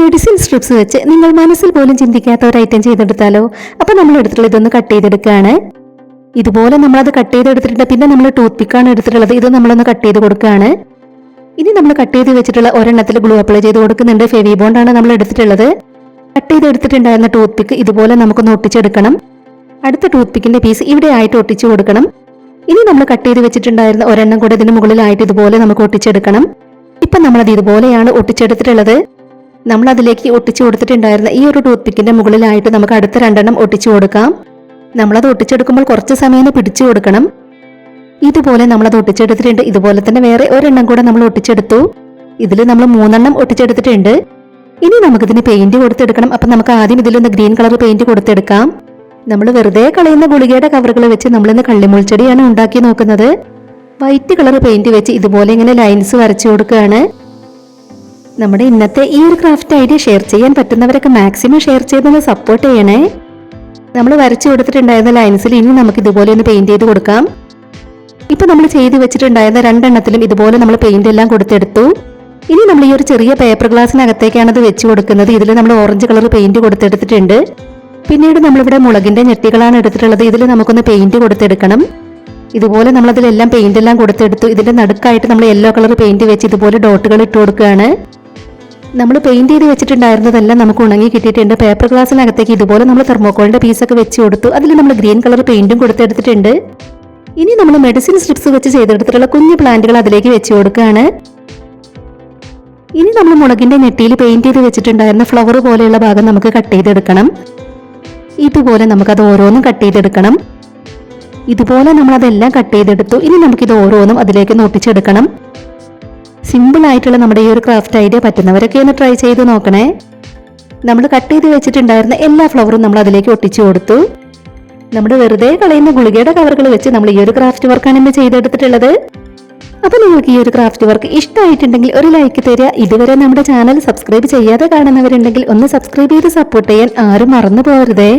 Medicine strips വെച്ച് നിങ്ങൾ മനസ്സിൽ പോലും ചിന്തിക്കാത്ത ഒരു ഐറ്റം ചെയ്തെടുത്താലോ? അപ്പൊ നമ്മൾ എടുത്തിട്ടുള്ള ഇതൊന്ന് കട്ട് ചെയ്തെടുക്കുകയാണ്. ഇതുപോലെ നമ്മളത് കട്ട് ചെയ്തെടുത്തിട്ടുണ്ട്. പിന്നെ നമ്മൾ ടൂത്ത് പിക്കാണ് എടുത്തിട്ടുള്ളത്. ഇത് നമ്മളൊന്ന് കട്ട് ചെയ്ത് കൊടുക്കുകയാണ്. ഇനി നമ്മൾ കട്ട് ചെയ്ത് വെച്ചിട്ടുള്ള ഒരെണ്ണത്തിൽ ഗ്ലൂ അപ്ലൈ ചെയ്ത് കൊടുക്കുന്നുണ്ട്. ഫെവി ബോണ്ടാണ് നമ്മൾ എടുത്തിട്ടുള്ളത്. കട്ട് ചെയ്ത് എടുത്തിട്ടുണ്ടായിരുന്ന ടൂത്ത് പിക്ക് ഇതുപോലെ നമുക്കൊന്ന് ഒട്ടിച്ചെടുക്കണം. അടുത്ത ടൂത്ത് പിക്കിന്റെ പീസ് ഇവിടെ ആയിട്ട് ഒട്ടിച്ചു കൊടുക്കണം. ഇനി നമ്മൾ കട്ട് ചെയ്ത് വെച്ചിട്ടുണ്ടായിരുന്ന ഒരെണ്ണം കൂടെ ഇതിന് മുകളിലായിട്ട് ഇതുപോലെ നമുക്ക് ഒട്ടിച്ചെടുക്കണം. ഇപ്പൊ നമ്മളത് ഇതുപോലെയാണ് ഒട്ടിച്ചെടുത്തിട്ടുള്ളത്. നമ്മൾ അതിലേക്ക് ഒട്ടിച്ചു കൊടുത്തിട്ടുണ്ടായിരുന്ന ഈ ഒരു ടൂത്ത് പിക്കിന്റെ മുകളിലായിട്ട് നമുക്ക് അടുത്ത രണ്ടെണ്ണം ഒട്ടിച്ചു കൊടുക്കാം. നമ്മളത് ഒട്ടിച്ചെടുക്കുമ്പോൾ കുറച്ച് സമയം പിടിച്ചു കൊടുക്കണം. ഇതുപോലെ നമ്മളത് ഒട്ടിച്ചെടുത്തിട്ടുണ്ട്. ഇതുപോലെ തന്നെ വേറെ ഒരെണ്ണം കൂടെ നമ്മൾ ഒട്ടിച്ചെടുത്തു. ഇതിൽ നമ്മൾ 3 എണ്ണം ഒട്ടിച്ചെടുത്തിട്ടുണ്ട്. ഇനി നമുക്കിതിന് പെയിന്റ് കൊടുത്തെടുക്കണം. അപ്പൊ നമുക്ക് ആദ്യം ഇതിലൊന്ന് ഗ്രീൻ കളർ പെയിന്റ് കൊടുത്തെടുക്കാം. നമ്മൾ വെറുതെ കളയുന്ന ഗുളികയുടെ കവറുകൾ വെച്ച് നമ്മളിന്ന് കള്ളിമുൾച്ചെടിയാണ് ഉണ്ടാക്കി നോക്കുന്നത്. വൈറ്റ് കളർ പെയിന്റ് വെച്ച് ഇതുപോലെ ഇങ്ങനെ ലൈൻസ് വരച്ചു കൊടുക്കുകയാണ്. നമ്മുടെ ഇന്നത്തെ ഈ ഒരു ക്രാഫ്റ്റ് ഐഡിയ ഷെയർ ചെയ്യാൻ പറ്റുന്നവരൊക്കെ മാക്സിമം ഷെയർ ചെയ്തൊന്ന് സപ്പോർട്ട് ചെയ്യണേ. നമ്മൾ വരച്ചു കൊടുത്തിട്ടുണ്ടായിരുന്ന ലൈൻസിൽ ഇനി നമുക്ക് ഇതുപോലെ ഒന്ന് പെയിന്റ് ചെയ്ത് കൊടുക്കാം. ഇപ്പൊ നമ്മൾ ചെയ്ത് വെച്ചിട്ടുണ്ടായിരുന്ന 2 എണ്ണത്തിലും ഇതുപോലെ നമ്മൾ പെയിന്റ് എല്ലാം കൊടുത്തെടുത്തു. ഇനി നമ്മൾ ഈ ഒരു ചെറിയ പേപ്പർ ഗ്ലാസിനകത്തേക്കാണ് അത് വെച്ച് കൊടുക്കുന്നത്. ഇതിൽ നമ്മൾ ഓറഞ്ച് കളർ പെയിന്റ് കൊടുത്തെടുത്തിട്ടുണ്ട്. പിന്നീട് നമ്മളിവിടെ മുളകിന്റെ ഞെട്ടികളാണ് എടുത്തിട്ടുള്ളത്. ഇതിൽ നമുക്കൊന്ന് പെയിന്റ് കൊടുത്തെടുക്കണം. ഇതുപോലെ നമ്മളതിലെല്ലാം പെയിന്റ് എല്ലാം കൊടുത്തെടുത്തു. ഇതിന്റെ നടുക്കായിട്ട് നമ്മൾ യെല്ലോ കളർ പെയിന്റ് വെച്ച് ഇതുപോലെ ഡോട്ടുകൾ ഇട്ട് കൊടുക്കുകയാണ്. നമ്മൾ പെയിന്റ് ചെയ്ത് വെച്ചിട്ടുണ്ടായിരുന്നതെല്ലാം നമുക്ക് ഉണങ്ങി കിട്ടിയിട്ടുണ്ട്. പേപ്പർ ഗ്ലാസിനകത്തേക്ക് ഇതുപോലെ നമ്മൾ തെർമോക്കോളിന്റെ പീസൊക്കെ വെച്ച് കൊടുത്തു. അതിൽ നമ്മൾ ഗ്രീൻ കളർ പെയിന്റും കൊടുത്തെടുത്തിട്ടുണ്ട്. ഇനി നമ്മൾ മെഡിസിൻ സ്ട്രിപ്സ് വെച്ച് ചെയ്തെടുത്തിട്ടുള്ള കുഞ്ഞു പ്ലാന്റുകൾ അതിലേക്ക് വെച്ച് കൊടുക്കുകയാണ്. ഇനി നമ്മൾ മുളകിന്റെ നെറ്റിയിൽ പെയിന്റ് ചെയ്ത് വെച്ചിട്ടുണ്ടായിരുന്ന ഫ്ലവർ പോലെയുള്ള ഭാഗം നമുക്ക് കട്ട് ചെയ്തെടുക്കണം. ഇതുപോലെ നമുക്കത് ഓരോന്നും കട്ട് ചെയ്തെടുക്കണം. ഇതുപോലെ നമ്മൾ അതെല്ലാം കട്ട് ചെയ്തെടുത്തു. ഇനി നമുക്കിത് ഓരോന്നും അതിലേക്ക് ഒട്ടിച്ചെടുക്കണം. സിമ്പിൾ ആയിട്ടുള്ള നമ്മുടെ ഈ ഒരു ക്രാഫ്റ്റ് ഐഡിയ പറ്റുന്നവരൊക്കെ ഒന്ന് ട്രൈ ചെയ്ത് നോക്കണേ. നമ്മൾ കട്ട് ചെയ്ത് വെച്ചിട്ടുണ്ടായിരുന്ന എല്ലാ ഫ്ലവറും നമ്മൾ അതിലേക്ക് ഒട്ടിച്ചു കൊടുത്തു. നമ്മൾ വെറുതെ കളയുന്ന ഗുളികയുടെ കവറുകൾ വെച്ച് നമ്മൾ ഈ ഒരു ക്രാഫ്റ്റ് വർക്കാണ് ഇന്ന് ചെയ്തെടുത്തിട്ടുള്ളത്. അപ്പൊ നിങ്ങൾക്ക് ഈ ഒരു ക്രാഫ്റ്റ് വർക്ക് ഇഷ്ടമായിട്ടുണ്ടെങ്കിൽ ഒരു ലൈക്ക് തരിക. ഇതുവരെ നമ്മുടെ ചാനൽ സബ്സ്ക്രൈബ് ചെയ്യാതെ കാണുന്നവരുണ്ടെങ്കിൽ ഒന്ന് സബ്സ്ക്രൈബ് ചെയ്ത് സപ്പോർട്ട് ചെയ്യാൻ ആരും മറന്നു പോകരുതേ.